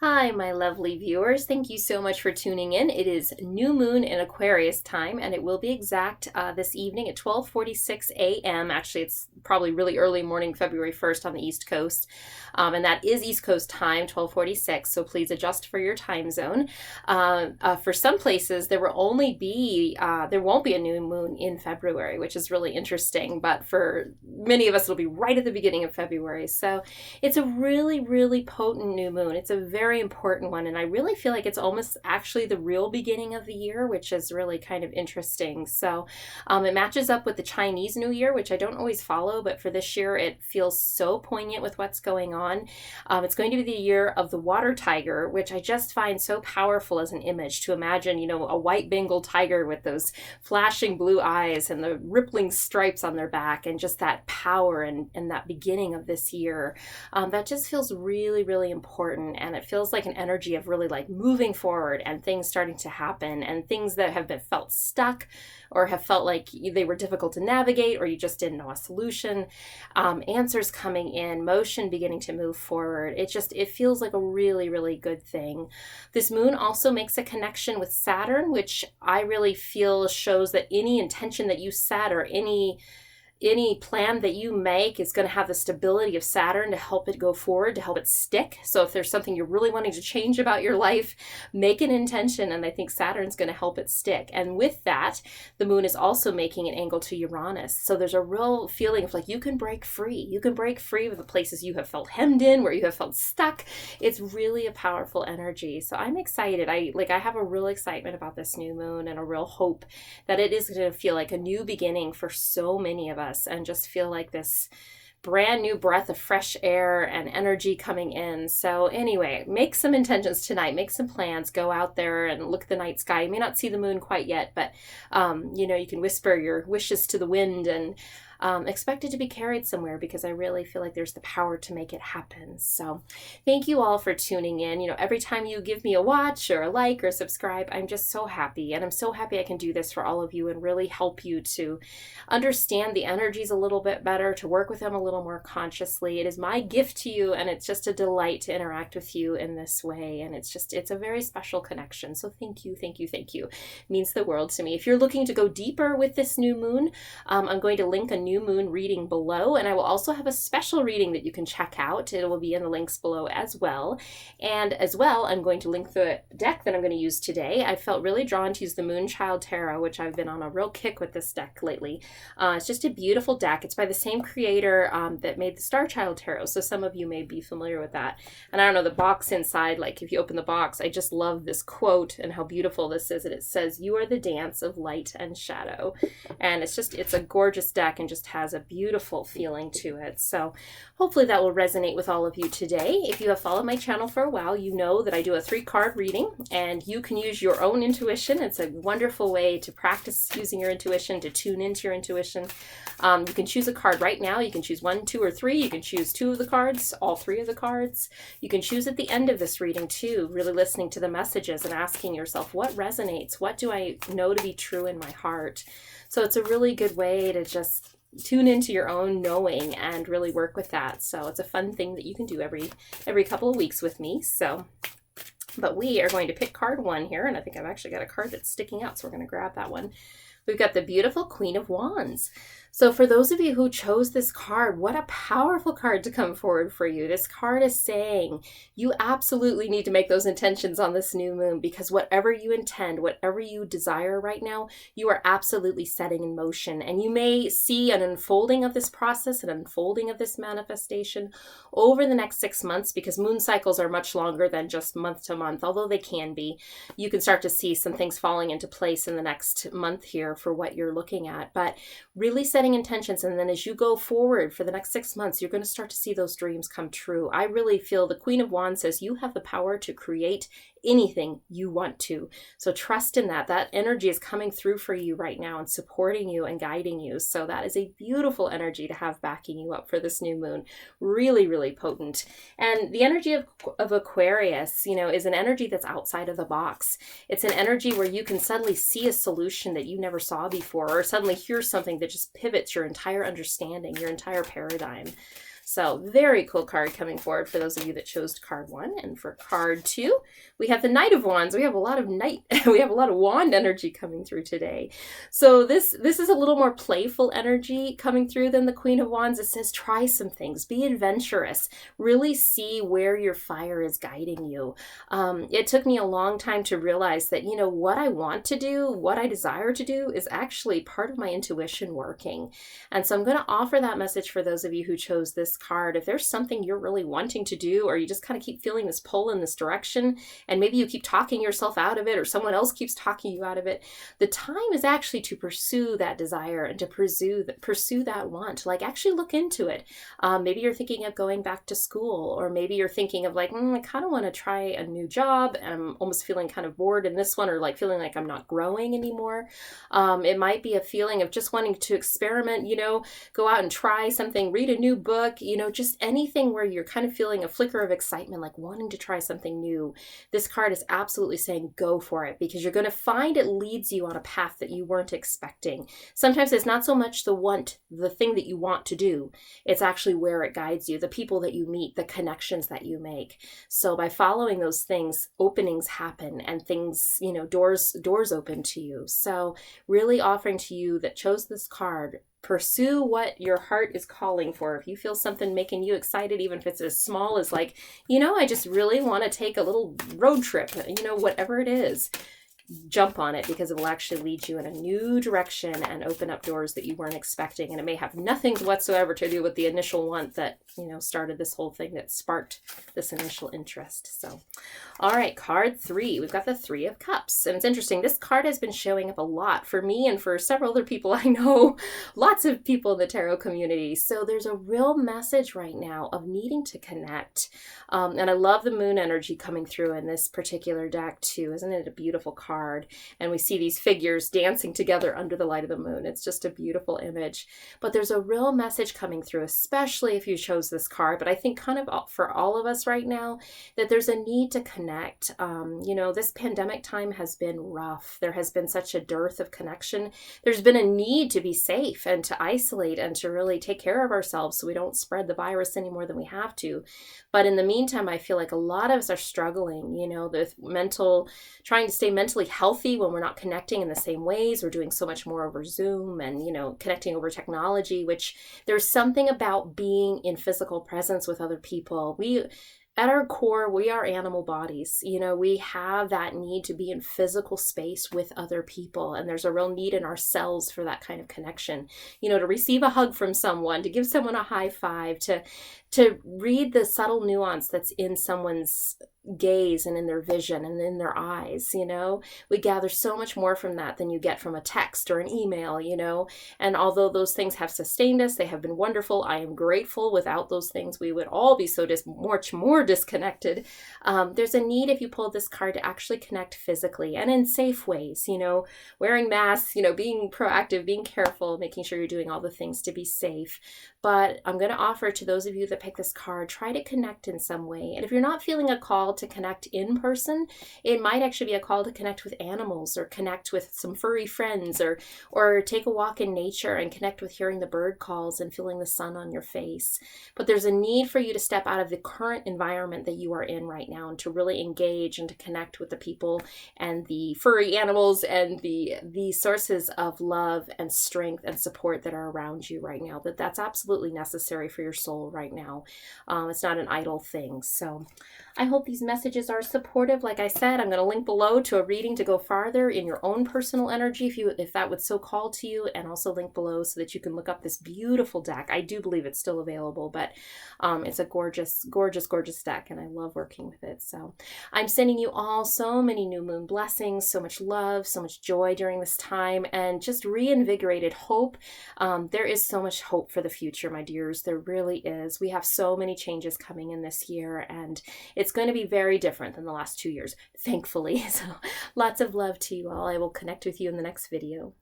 Hi, my lovely viewers. Thank you so much for tuning in. It is new moon in Aquarius time, and it will be exact this evening at 12:46 a.m. Actually, it's probably really early morning, February 1st on the East Coast, and that is East Coast time, 12:46. So please adjust for your time zone. For some places, there won't be a new moon in February, which is really interesting. But for many of us, it'll be right at the beginning of February. So it's a really, really potent new moon. It's a very important one, and I really feel like it's almost actually the real beginning of the year, which is really kind of interesting. So it matches up with the Chinese New Year, which I don't always follow, but for this year, it feels so poignant with what's going on. It's going to be the year of the water tiger, which I just find so powerful as an image to imagine, a white Bengal tiger with those flashing blue eyes and the rippling stripes on their back, and just that power and that beginning of this year. That just feels really, really important. And it feels like an energy of really like moving forward and things starting to happen, and things that have been felt stuck or have felt like they were difficult to navigate, or you just didn't know a solution. Answers coming in, motion beginning to move forward. It feels like a really, really good thing. This moon also makes a connection with Saturn, which I really feel shows that any intention that you set, or any plan that you make, is going to have the stability of Saturn to help it go forward, to help it stick. So if there's something you're really wanting to change about your life, make an intention, and I think Saturn's going to help it stick. And with that, the moon is also making an angle to Uranus. So there's a real feeling of like you can break free. You can break free with the places you have felt hemmed in, where you have felt stuck. It's really a powerful energy. So I'm excited. I have a real excitement about this new moon, and a real hope that it is going to feel like a new beginning for so many of us, and just feel like this brand new breath of fresh air and energy coming in. So anyway, make some intentions tonight, make some plans, go out there and look at the night sky. You may not see the moon quite yet, but you can whisper your wishes to the wind, and expect it to be carried somewhere, because I really feel like there's the power to make it happen. So thank you all for tuning in. Every time you give me a watch or a like or subscribe, I'm just so happy. And I'm so happy I can do this for all of you and really help you to understand the energies a little bit better, to work with them a little more consciously. It is my gift to you, and it's just a delight to interact with you in this way. And it's a very special connection. So thank you, thank you, thank you. It means the world to me. If you're looking to go deeper with this new moon, I'm going to link a new moon reading below, and I will also have a special reading that you can check out. It will be in the links below as well. And as well, I'm going to link the deck that I'm going to use today. I felt really drawn to use the MoonChild Tarot, which I've been on a real kick with this deck lately. It's just a beautiful deck. It's by the same creator that made the Starchild Tarot, so some of you may be familiar with that. And I don't know, the box inside, like if you open the box, I just love this quote and how beautiful this is. And it says, "You are the dance of light and shadow." And it's a gorgeous deck, and just has a beautiful feeling to it. So hopefully that will resonate with all of you today. If you have followed my channel for a while, you know that I do a 3-card reading, and you can use your own intuition. It's a wonderful way to practice using your intuition, to tune into your intuition. You can choose a card right now. You can choose 1, 2, or 3. You can choose 2 of the cards, all 3 of the cards. You can choose at the end of this reading too, really listening to the messages and asking yourself, what resonates? What do I know to be true in my heart? So it's a really good way to just tune into your own knowing and really work with that. So it's a fun thing that you can do every couple of weeks with me. But we are going to pick card 1 here, and I think I've actually got a card that's sticking out, so we're going to grab that one. We've got the beautiful Queen of Wands. So for those of you who chose this card, what a powerful card to come forward for you. This card is saying you absolutely need to make those intentions on this new moon, because whatever you intend, whatever you desire right now, you are absolutely setting in motion. And you may see an unfolding of this process, an unfolding of this manifestation over the next 6 months, because moon cycles are much longer than just month to month, although they can be. You can start to see some things falling into place in the next month here for what you're looking at. But really setting intentions, and then as you go forward for the next 6 months, you're going to start to see those dreams come true. I really feel the Queen of Wands says you have the power to create anything you want to. So trust in that. That energy is coming through for you right now and supporting you and guiding you. So that is a beautiful energy to have backing you up for this new moon. Really, really potent. And the energy of Aquarius, is an energy that's outside of the box. It's an energy where you can suddenly see a solution that you never saw before, or suddenly hear something that just pivots your entire understanding, your entire paradigm. So very cool card coming forward for those of you that chose card 1. And for card 2, we have the Knight of Wands. We have a lot of we have a lot of wand energy coming through today. So this is a little more playful energy coming through than the Queen of Wands. It says try some things, be adventurous, really see where your fire is guiding you. It took me a long time to realize that, you know, what I want to do, what I desire to do is actually part of my intuition working. And so I'm going to offer that message for those of you who chose this card. If there's something you're really wanting to do, or you just kind of keep feeling this pull in this direction, and maybe you keep talking yourself out of it, or someone else keeps talking you out of it, the time is actually to pursue that desire and to pursue that want. Like, actually look into it. Maybe you're thinking of going back to school, or maybe you're thinking of like, I kind of want to try a new job, and I'm almost feeling kind of bored in this one, or like feeling like I'm not growing anymore. It might be a feeling of just wanting to experiment, you know, go out and try something, read a new book, you know, just anything where you're kind of feeling a flicker of excitement, like wanting to try something new. This card is absolutely saying go for it, because you're going to find it leads you on a path that you weren't expecting. Sometimes it's not so much the thing that you want to do. It's actually where it guides you, the people that you meet, the connections that you make. So by following those things, openings happen, and things, you know, doors open to you. So really offering to you that chose this card, pursue what your heart is calling for. If you feel something making you excited, even if it's as small as like, you know, I just really want to take a little road trip, you know, whatever it is, jump on it, because it will actually lead you in a new direction and open up doors that you weren't expecting. And it may have nothing whatsoever to do with the initial want that, you know, started this whole thing, that sparked this initial interest. So, all right, card 3, we've got the 3 of Cups. And it's interesting, this card has been showing up a lot for me and for several other people I know, lots of people in the tarot community. So there's a real message right now of needing to connect. And I love the moon energy coming through in this particular deck too. Isn't it a beautiful card? And we see these figures dancing together under the light of the moon. It's just a beautiful image. But there's a real message coming through, especially if you chose this card. But I think kind of for all of us right now, that there's a need to connect. You know, this pandemic time has been rough. There has been such a dearth of connection. There's been a need to be safe and to isolate and to really take care of ourselves so we don't spread the virus any more than we have to. But in the meantime, I feel like a lot of us are struggling, you know, with trying to stay mentally healthy when we're not connecting in the same ways. We're doing so much more over Zoom and, you know, connecting over technology, which there's something about being in physical presence with other people. At our core, we are animal bodies. You know, we have that need to be in physical space with other people. And there's a real need in ourselves for that kind of connection. You know, to receive a hug from someone, to give someone a high five, to read the subtle nuance that's in someone's gaze and in their vision and in their eyes. You know, we gather so much more from that than you get from a text or an email, you know. And although those things have sustained us, they have been wonderful. I am grateful. Without those things, we would all be so much more disconnected. There's a need, if you pull this card, to actually connect physically and in safe ways, you know, wearing masks, you know, being proactive, being careful, making sure you're doing all the things to be safe. But I'm going to offer to those of you that pick this card, try to connect in some way. And if you're not feeling a call to connect in person, it might actually be a call to connect with animals, or connect with some furry friends, or take a walk in nature and connect with hearing the bird calls and feeling the sun on your face. But there's a need for you to step out of the current environment that you are in right now and to really engage and to connect with the people and the furry animals and the sources of love and strength and support that are around you right now. That's absolutely necessary for your soul right now. It's not an idle thing. So I hope these messages are supportive. Like I said, I'm going to link below to a reading to go farther in your own personal energy if that would so call to you, and also link below so that you can look up this beautiful deck. I do believe it's still available, but it's a gorgeous, gorgeous, gorgeous deck, and I love working with it. So I'm sending you all so many new moon blessings, so much love, so much joy during this time, and just reinvigorated hope. There is so much hope for the future, my dears. There really is. We have so many changes coming in this year, and it's going to be very different than the last 2 years, thankfully. So lots of love to you all. I will connect with you in the next video.